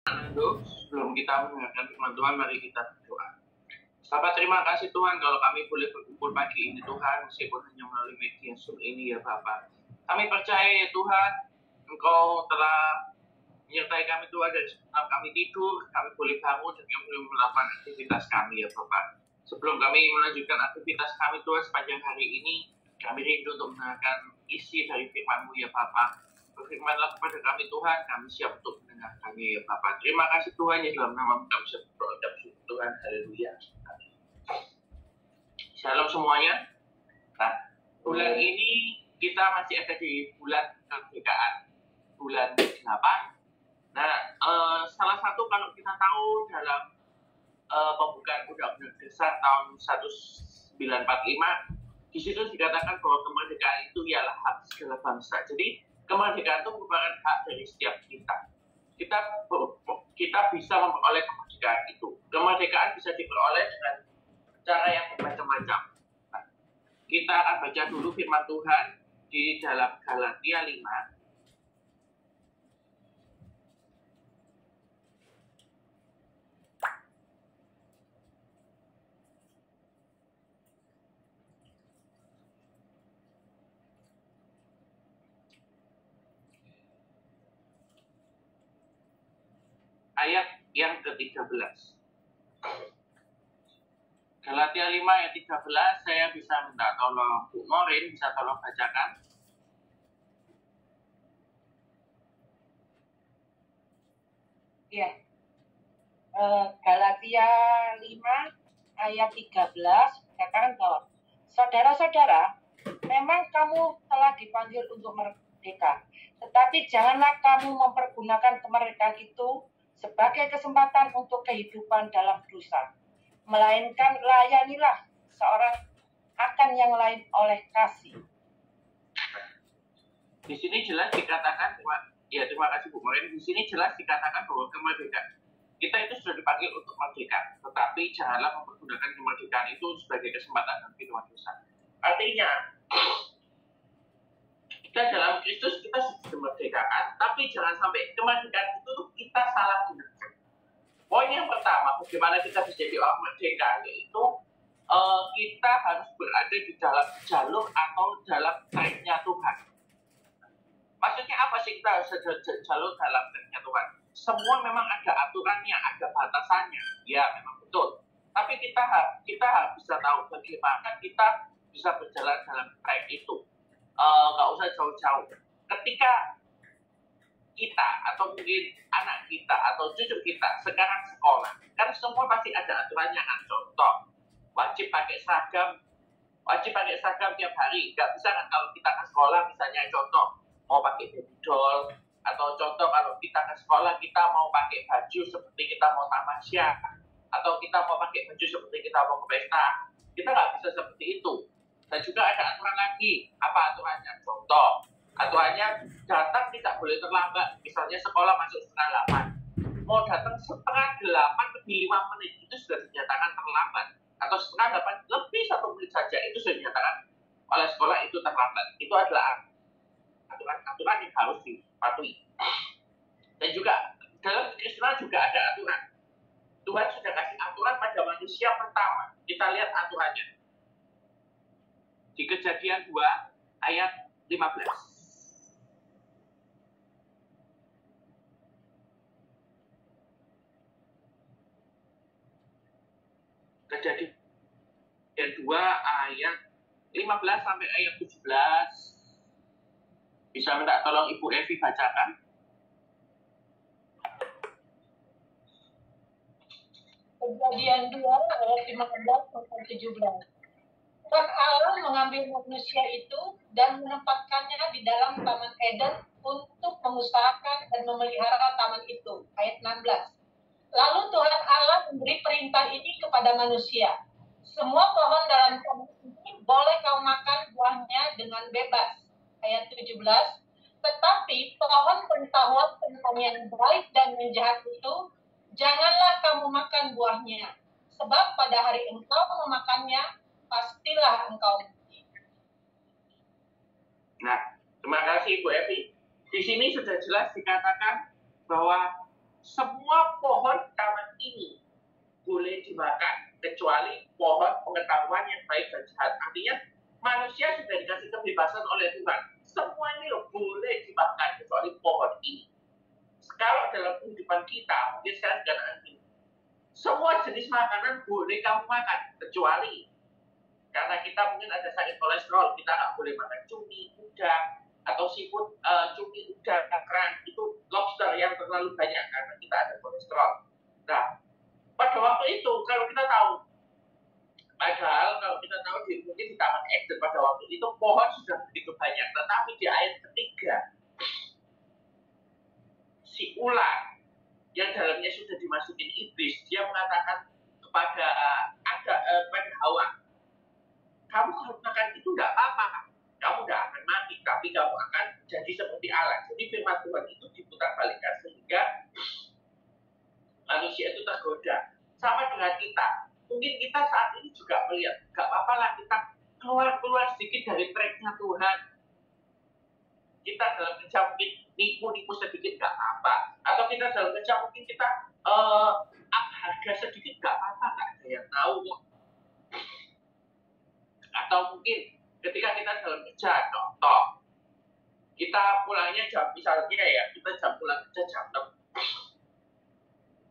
Sebelum kita mendengarkan firman Tuhan, mari kita berdoa. Bapak, terima kasih Tuhan kalau kami boleh berkumpul pagi ini Tuhan, meskipun hanya melalui media Zoom ini ya Bapak. Kami percaya ya Tuhan, Engkau telah menyertai kami Tuhan dari sebelum kami tidur, kami boleh bangun dan kami boleh melakukan aktivitas kami ya Bapak. Sebelum kami melanjutkan aktivitas kami Tuhan sepanjang hari ini, kami rindu untuk mendengarkan isi dari firman-Mu ya Bapak. Berfirmanlah kepada kami Tuhan, kami siap untuk mendengarkannya ya Bapak. Terima kasih Tuhan, ya dalam nama kami bisa berdoa Tuhan, haleluya. Shalom semuanya. Nah, bulan ini kita masih ada di bulan kemerdekaan, bulan 8. Nah, salah satu kalau kita tahu dalam pembukaan Undang-Undang Dasar tahun 1945, di situ dikatakan bahwa kemerdekaan itu ialah hak segala bangsa. Jadi kemerdekaan itu merupakan hak dari setiap kita. Kita bisa memperoleh kemerdekaan itu. Kemerdekaan bisa diperoleh dengan cara yang bermacam-macam. Nah, kita akan baca dulu firman Tuhan di dalam Galatia 5. Ayat yang ke-13. Galatia 5 ayat 13, saya bisa minta tolong Bu Morin, bisa tolong bacakan. Ya. Galatia 5 ayat 13 katakan bahwa saudara-saudara, memang kamu telah dipanggil untuk merdeka, tetapi janganlah kamu mempergunakan kemerdekaan itu sebagai kesempatan untuk kehidupan dalam dosa, melainkan layanilah seorang akan yang lain oleh kasih. Di sini jelas dikatakan, terima kasih Bu Morin. Di sini jelas dikatakan bahwa kemerdekaan kita itu sudah dipanggil untuk merdeka, tetapi janganlah mempergunakan kemerdekaan itu sebagai kesempatan untuk kehidupan dosa. Artinya, kita dalam Kristus kita sudah kemerdekaan, tapi jangan sampai kemerdekaan itu kita salah gunakan. Poin yang pertama, bagaimana kita bisa jadi orang merdeka, yaitu kita harus berada di dalam jalur atau dalam tracknya Tuhan. Maksudnya apa sih kita harus ada jalur dalam tracknya Tuhan? Semua memang ada aturannya, ada batasannya, ya memang betul. Tapi kita harus bisa tahu bagaimana kita bisa berjalan dalam track itu. Nggak usah jauh-jauh. Ketika kita atau mungkin anak kita atau cucu kita sekarang sekolah, kan semua pasti ada aturannya kan. Contoh, wajib pakai seragam tiap hari. Nggak bisa kan kalau kita ke sekolah, misalnya contoh mau pakai baby doll, atau contoh kalau kita ke sekolah kita mau pakai baju seperti kita mau tamasya, atau kita mau pakai baju seperti kita mau ke pesta. Kita nggak bisa seperti itu. Dan juga ada aturan lagi. Apa aturannya? Contoh, aturannya datang tidak boleh terlambat. Misalnya sekolah masuk 7:30. Mau datang 7:30 lebih 5 menit, itu sudah dinyatakan terlambat. Atau 7:30 lebih 1 menit saja, itu sudah dinyatakan oleh sekolah itu terlambat. Itu adalah aturan-aturan yang harus dipatuhi. Dan juga dalam Kristen juga ada aturan. Tuhan sudah kasih aturan pada manusia pertama. Kita lihat aturannya di Kejadian 2 ayat 15. Kejadian 2 ayat 15 sampai ayat 17. Bisa minta tolong Ibu Evi bacakan. Kejadian 2 ayat 15 sampai 17. Tuhan Allah mengambil manusia itu dan menempatkannya di dalam Taman Eden untuk mengusahakan dan memelihara taman itu. Ayat 16. Lalu Tuhan Allah memberi perintah ini kepada manusia. Semua pohon dalam taman ini boleh kau makan buahnya dengan bebas. Ayat 17. Tetapi pohon pengetahuan tentang yang baik dan yang jahat itu, janganlah kamu makan buahnya. Sebab pada hari engkau memakannya, pastilah engkau mati. Nah, terima kasih Bu Evi. Di sini sudah jelas dikatakan bahwa semua dimakan, kecuali pohon pengetahuan yang baik dan jahat. Artinya manusia sudah dikasih kebebasan oleh Tuhan. Semua ini loh boleh dimakan kecuali pohon ini. Kalau dalam kehidupan kita, mungkin sekarang dengan semua jenis makanan boleh kamu makan, kecuali karena kita mungkin ada sakit kolesterol, kita nggak boleh makan cumi, udang, atau seafood, cumi, udang, kerang, itu lobster yang terlalu banyak karena kita ada kolesterol. Nah, pada waktu itu, kalau kita tahu, padahal kalau kita tahu mungkin di Taman Eden pada waktu itu pohon sudah begitu banyak, tetapi di ayat ketiga, si ular yang dalamnya sudah dimasukin iblis, dia mengatakan kepada Hawa, kamu kalau makan itu nggak apa-apa, kamu nggak akan mati, tapi kamu akan jadi seperti Allah. Jadi firman Tuhan itu diputarbalikkan sehingga manusia itu tergoda. Sama dengan kita, mungkin kita saat ini juga melihat, nggak apa-apa lah kita keluar sedikit dari tracknya Tuhan. Kita dalam kerja mungkin nipu sedikit nggak apa-apa, atau kita dalam kerja mungkin kita up harga sedikit nggak apa-apa, nggak ada yang tahu kok. Atau mungkin ketika kita dalam kerja, contoh kita pulangnya jam, misalnya ya kita jam pulang kerja jam 6,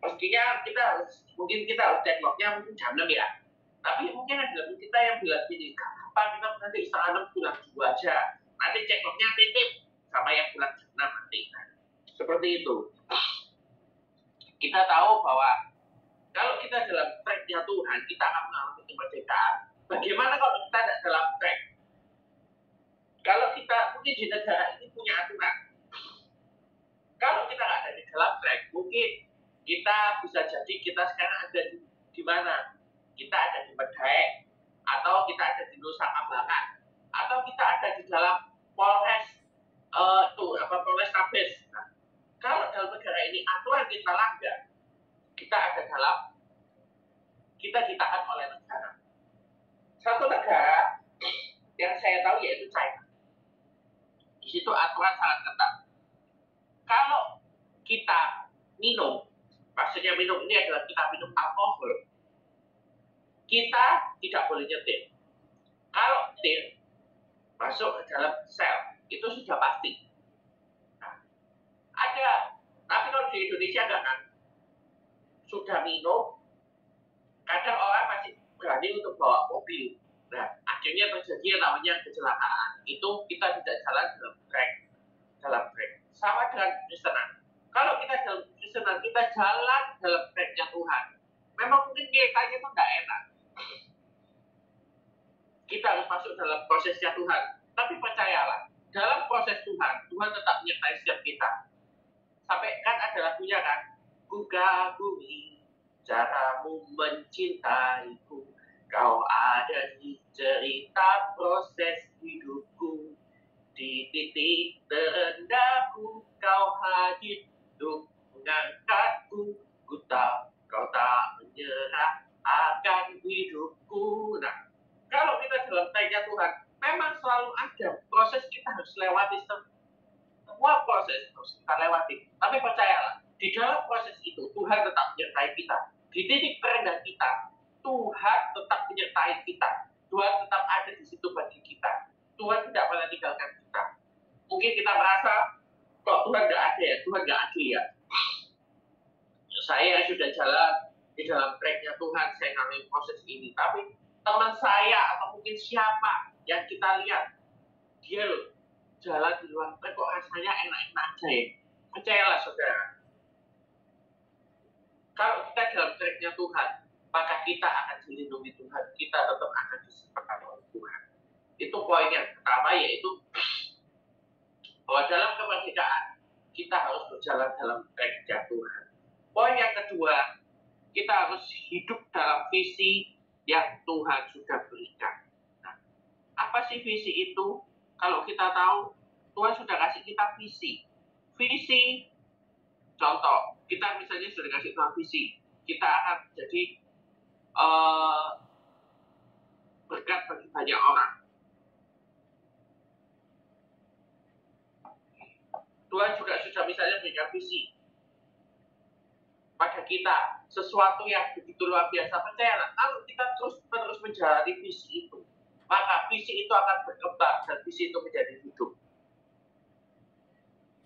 pastinya mungkin kita harus deadlocknya mungkin jam 6 ya, tapi mungkin ada kita yang bilang gini, kapan kita nanti setengah 6 pulang 2 aja, nanti ceklocknya titip sama yang pulang jam 6 nanti. Nah, seperti itu. Kita tahu bahwa kalau kita dalam tracknya Tuhan, kita akan mengalami kemerdekaan. Bagaimana kalau kita tidak dalam track? Kalau kita mungkin di negara ini punya aturan, kalau kita nggak ada di dalam track, mungkin kita bisa jadi kita sekarang ada di mana? Kita ada di Medaeng, atau kita ada di Nusa Kambangan, atau kita ada di dalam Polres Polres Tabes. Nah, kalau dalam negara ini aturan kita langgar, kita ditahan oleh negara. Satu negara yang saya tahu yaitu China. Di situ aturan sangat ketat. Kalau kita minum, maksudnya minum ini adalah kita minum alkohol, kita tidak boleh nyetir. Kalau nyetir masuk ke dalam sel, itu sudah pasti. Nah, tapi kalau di Indonesia enggak kan? Sudah minum, kadang orang masih berani untuk bawa mobil. Nah, akhirnya terjadi yang namanya kecelakaan. Itu kita tidak jalan dalam track. Sama dengan Kristenan. Kalau kita dalam Kristenan, kita jalan dalam tracknya Tuhan. Memang mungkin kayaknya itu nggak enak. Kita harus masuk dalam prosesnya Tuhan. Tapi percayalah, dalam proses Tuhan tetap menyertai setiap kita. Sampai kan ada lagunya kan, ku kagumi caramu mencintaiku, kau ada di cerita proses hidupku, di titik terendahku kau hadir untuk mengangkatku, ku tahu kau tak menyerah akan hidupku. Nah, kalau kita dalam tanya Tuhan, memang selalu ada proses kita harus lewati, semua proses harus kita lewati. Tapi percayalah, di dalam proses itu Tuhan tetap menyertai kita. Di titik terendah kita, Tuhan tetap menyertai kita. Tuhan tetap ada di situ bagi kita. Tuhan tidak pernah tinggalkan kita. Mungkin kita merasa, kok Tuhan nggak ada ya? Tuhan nggak adil ya? Saya sudah jalan di dalam tracknya Tuhan, saya ngalami proses ini. Tapi teman saya atau mungkin siapa yang kita lihat, dia loh jalan di luar track kok rasanya enak-enak aja ya. Percayalah saudara, kalau kita dalam tracknya Tuhan, maka kita akan dilindungi Tuhan, kita tetap akan disertai oleh Tuhan. Itu poin yang pertama, yaitu bahwa dalam kemerdekaan kita harus berjalan dalam tracknya Tuhan. Poin yang kedua, kita harus hidup dalam visi yang Tuhan sudah berikan. Nah, apa sih visi itu? Kalau kita tahu, Tuhan sudah kasih kita visi. Visi, contoh, kita misalnya sudah kasih Tuhan visi, kita akan jadi berkat bagi banyak orang. Tuhan juga sudah misalnya memberikan visi pada kita, sesuatu yang begitu luar biasa. Percayalah, kalau kita terus menjalani visi itu, maka visi itu akan berkembang dan visi itu menjadi hidup.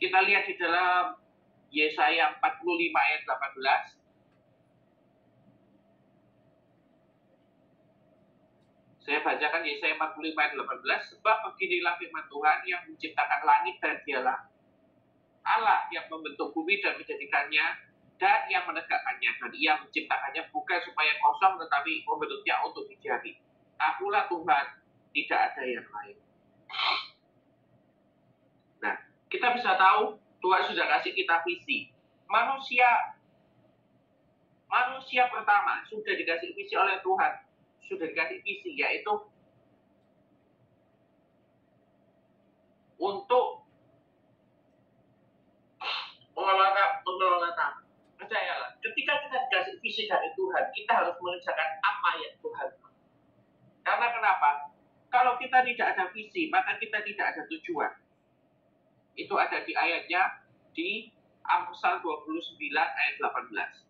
Kita lihat di dalam Yesaya 45 ayat 18. Saya bacakan Yesaya 45 ayat 18. Sebab beginilah firman Tuhan yang menciptakan langit dan dialah Allah yang membentuk bumi dan menjadikannya dan yang menegakkannya, dan ia menciptakannya bukan supaya kosong tetapi membentuknya untuk didiami. Akulah Tuhan, tidak ada yang lain. Nah, kita bisa tahu Tuhan sudah kasih kita visi. Manusia pertama sudah dikasih visi oleh Tuhan, sudah dikasih visi, yaitu untuk mengelola tanah. Percayalah, ketika kita dikasih visi dari Tuhan, kita harus mengerjakan apa yang Tuhan mau. Karena kenapa? Kalau kita tidak ada visi, maka kita tidak ada tujuan. Itu ada di ayatnya di Amsal 29 ayat 18.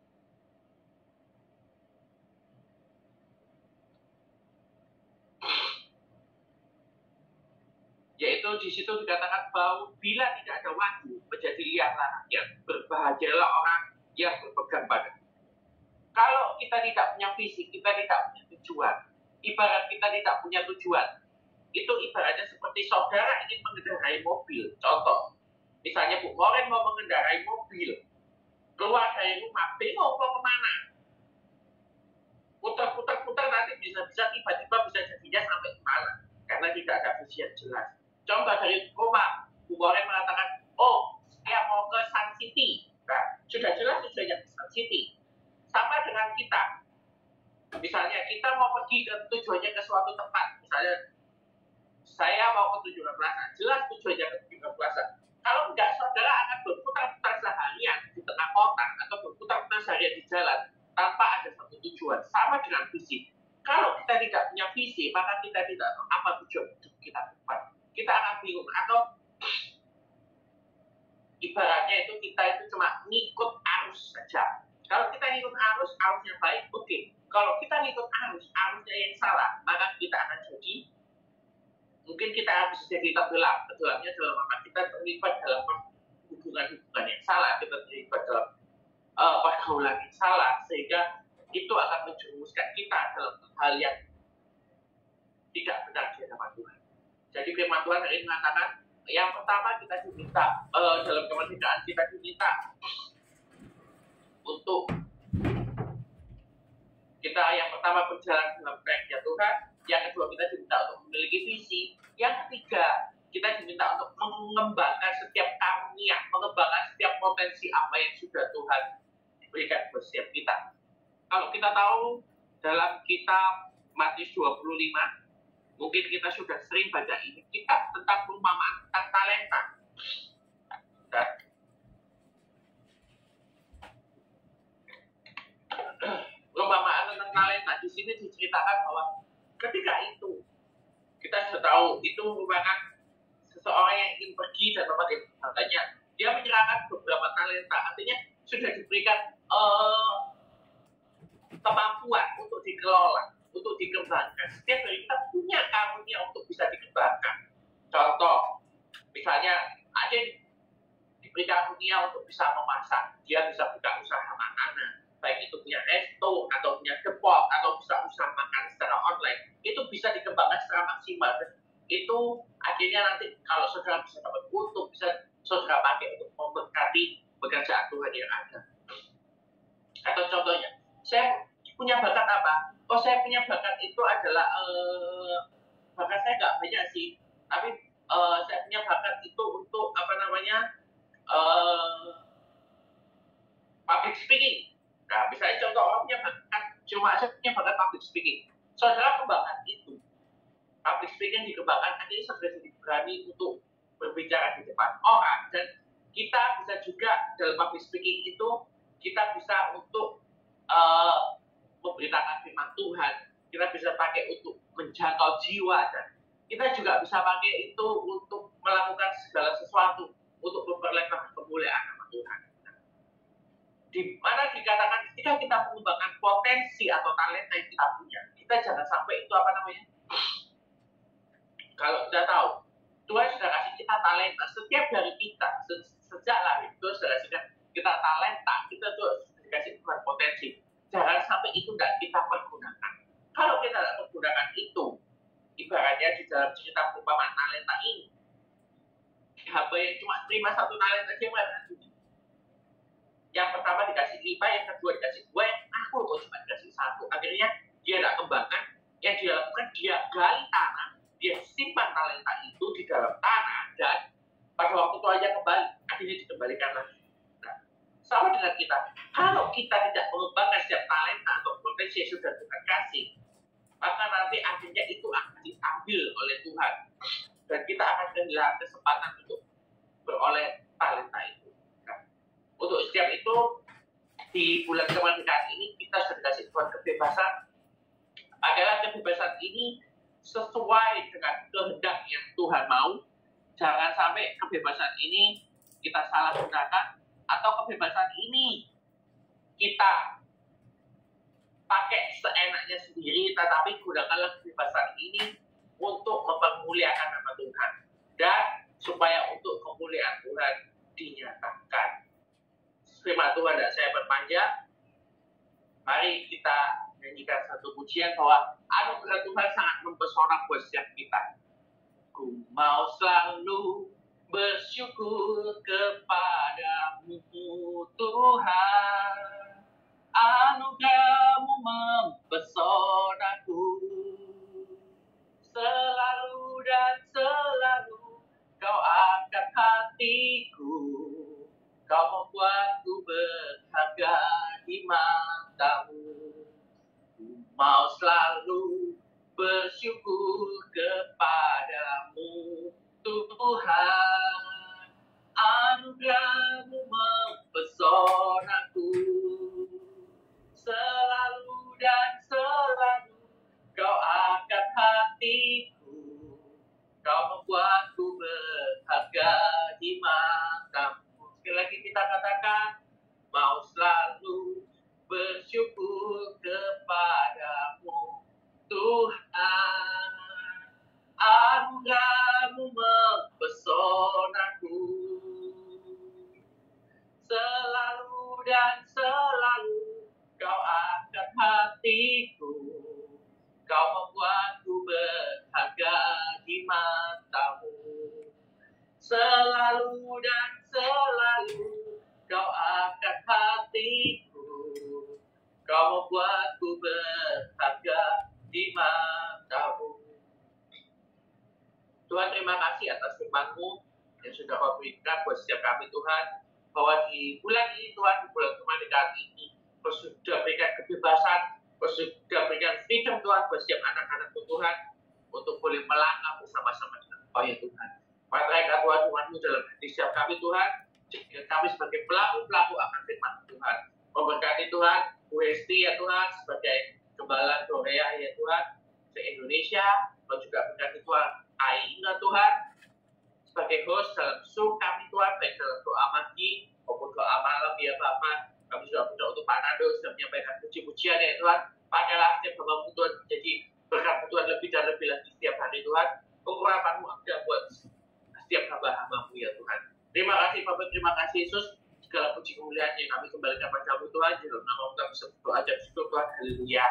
Yaitu di situ dikatakan bahwa bila tidak ada wadu, menjadi liarlah rakyat. Berbahagialah orang yang berpegang pada. Kalau kita tidak punya visi, kita tidak punya tujuan. Ibarat kita tidak punya tujuan, itu ibaratnya seperti saudara ingin mengendarai mobil. Contoh, misalnya Bu Moren mau mengendarai mobil, keluar dari rumah, bingung mau kemana. Putar-putar nanti bisa-bisa tiba-tiba bisa jadinya sampai kemana, karena tidak ada visi yang jelas. Contoh dari rumah, Bu Moren mengatakan, oh, saya mau ke Sun City. Nah, sudah jelas tujuannya ke Sun City. Sama dengan kita. Misalnya kita mau pergi ke tujuannya ke suatu tempat. Misalnya saya mau ke Tujuan Plaza. Jelas tujuannya ke Tujuan Plaza. Kalau enggak, saudara akan berputar-putar seharian di tengah kota atau berputar-putar seharian di jalan tanpa ada satu tujuan. Sama dengan visi. Kalau kita tidak punya visi, maka kita tidak tahu apa tujuan hidup kita ke depan. Kita akan bingung. Atau ibaratnya itu kita itu cuma ngikut arus saja. Kalau kita ngikut arus, arusnya baik, oke. Kalau kita ngikut arusnya yang salah, maka kita akan jadi, mungkin kita bisa jadi tenggelam. Tenggelamnya dalam apa? Kita terlibat dalam hubungan-hubungan yang salah, kita terlibat dalam pergaulan yang salah, sehingga itu akan menjerumuskan kita dalam hal yang tidak benar di hadapan Tuhan. Jadi firman Tuhan hari ini mengatakan, yang pertama kita diminta dalam kemerdekaan, kita diminta untuk kita yang pertama berjalan dalam kehendak Tuhan, yang kedua kita diminta untuk memiliki visi, yang ketiga kita diminta untuk mengembangkan setiap karunia, mengembangkan setiap potensi apa yang sudah Tuhan berikan buat setiap kita. Kalau kita tahu dalam kitab Matius 25, mungkin kita sudah sering baca ini, kitab tentang perumpamaan tentang talenta. Dan perumpamaan tentang talenta di sini diceritakan bahwa ketika itu kita sudah tahu itu merupakan seseorang yang ingin pergi dan memakai hartanya, dia menyerahkan beberapa talenta, artinya sudah diberikan kemampuan untuk dikelola, untuk dikembangkan. Setiap dari kita punya karunia untuk bisa dikembangkan. Contoh, misalnya ada yang diberi karunia untuk bisa memasak, dia bisa buka usaha makanan, baik itu punya resto atau punya depot atau bisa usaha makan secara online, itu bisa dikembangkan secara maksimal. Itu akhirnya nanti kalau saudara bisa dapat untung, bisa saudara pakai untuk memberkati pekerjaan Tuhan yang ada. Atau contohnya, saya punya bakat apa? Oh, saya punya bakat itu adalah bakat saya nggak banyak sih, tapi saya punya bakat itu untuk public speaking. Nah, misalnya contoh orang punya bakat, cuma saya punya bakat public speaking. Saudara kembangkan itu. Public speaking dikembangkan, akhirnya saudara jadi berani untuk berbicara di depan orang. Dan kita bisa juga dalam public speaking itu, kita bisa untuk memberitakan firman Tuhan. Kita bisa pakai untuk menjangkau jiwa. Dan kita juga bisa pakai itu untuk melakukan segala sesuatu untuk memperlihatkan kemuliaan nama Tuhan. di mana dikatakan ketika kita mengembangkan potensi atau talenta yang kita punya, kita jangan sampai itu kalau kita tahu Tuhan sudah kasih kita talenta, setiap dari kita sejak lahir Tuhan sudah kasih kita talenta, kita tuh dikasih Tuhan potensi. Jangan sampai itu tidak kita pergunakan. Kalau kita tidak pergunakan itu, ibaratnya di dalam cerita perumpamaan talenta ini, hamba yang cuma terima satu talenta dia melihat dunia. Yang pertama dikasih 5, yang kedua dikasih 2, yang aku kok cuma dikasih 1. Akhirnya dia tidak kembangkan. Yang dia lakukan, dia gali tanah, dia simpan talenta itu di dalam tanah, dan pada waktu itu aja kembali, akhirnya dikembalikan lagi. Nah, sama dengan kita, kalau kita tidak mengembangkan setiap talenta atau potensi yang sudah Tuhan kasih, maka nanti akhirnya itu akan diambil oleh Tuhan, dan kita akan kehilangan kesempatan untuk beroleh talenta itu. Nah, untuk setiap itu, di bulan kemerdekaan ini kita sudah dikasih Tuhan kebebasan. Adalah kebebasan ini sesuai dengan kehendak yang Tuhan mau. Jangan sampai kebebasan ini kita salah gunakan, atau kebebasan ini kita pakai seenaknya sendiri, tetapi gunakanlah kebebasan ini untuk mempermuliakan nama Tuhan, dan supaya untuk kemuliaan Tuhan dinyatakan. Firman Tuhan tidak saya berpanjang. Mari kita nyanyikan satu pujian bahwa anugerah Tuhan sangat mempesona buat setiap kita. Ku mau selalu bersyukur kepadamu Tuhan, anugerahmu mempesonaku, selalu dan selalu kau angkat hatiku, kau membuatku berharga di matamu. Ku mau selalu bersyukur kepadamu Tuhan, anugerahmu mempesonaku, selalu dan selalu kau angkat hatiku, kau membuatku berharga di matamu. Sekali lagi kita katakan, mau selalu bersyukur kepadamu Tuhan, anugerahmu mempesonaku, selalu dan selalu kau angkat hatiku, kau membuatku berharga di matamu, selalu dan selalu kau angkat hatiku, kau membuatku berharga di matamu. Tuhan, terima kasih atas firman-Mu yang sudah Kau berikan buat setiap kami Tuhan, bahwa di bulan ini Tuhan, di bulan kemerdekaan ini, Kau sudah berikan kebebasan, Kau sudah berikan freedom Tuhan buat setiap anak-anak-Mu Tuhan, untuk boleh melangkah bersama-sama dengan Kau ya Tuhan. Patraikan Tuhan-Mu dalam hati setiap kami Tuhan, jika kami sebagai pelaku-pelaku akan firman Tuhan. Memberkati Tuhan, Bu Hesti ya Tuhan, sebagai Gembala Korea ya Tuhan, se-Indonesia, Kau juga berkati Tuhan, Aina Tuhan, sebagai host dalam Zoom kami Tuhan, baik dalam doa pagi maupun doa malam ya Bapak. Kami sudah berdoa untuk Pak Nando, sudah menyampaikan puji-pujian ya Tuhan. Pakailah setiap hamba-Mu Tuhan menjadi berkat Tuhan lebih dan lebih lagi setiap hari Tuhan. Pengurapan-Mu ada buat setiap hamba-hamba-Mu ya Tuhan. Terima kasih Bapak, terima kasih Yesus. Segala puji kemuliaan yang kami kembalikan pada-Mu Tuhan, di dalam nama kami berdoa dan bersyukur Tuhan. Haleluya.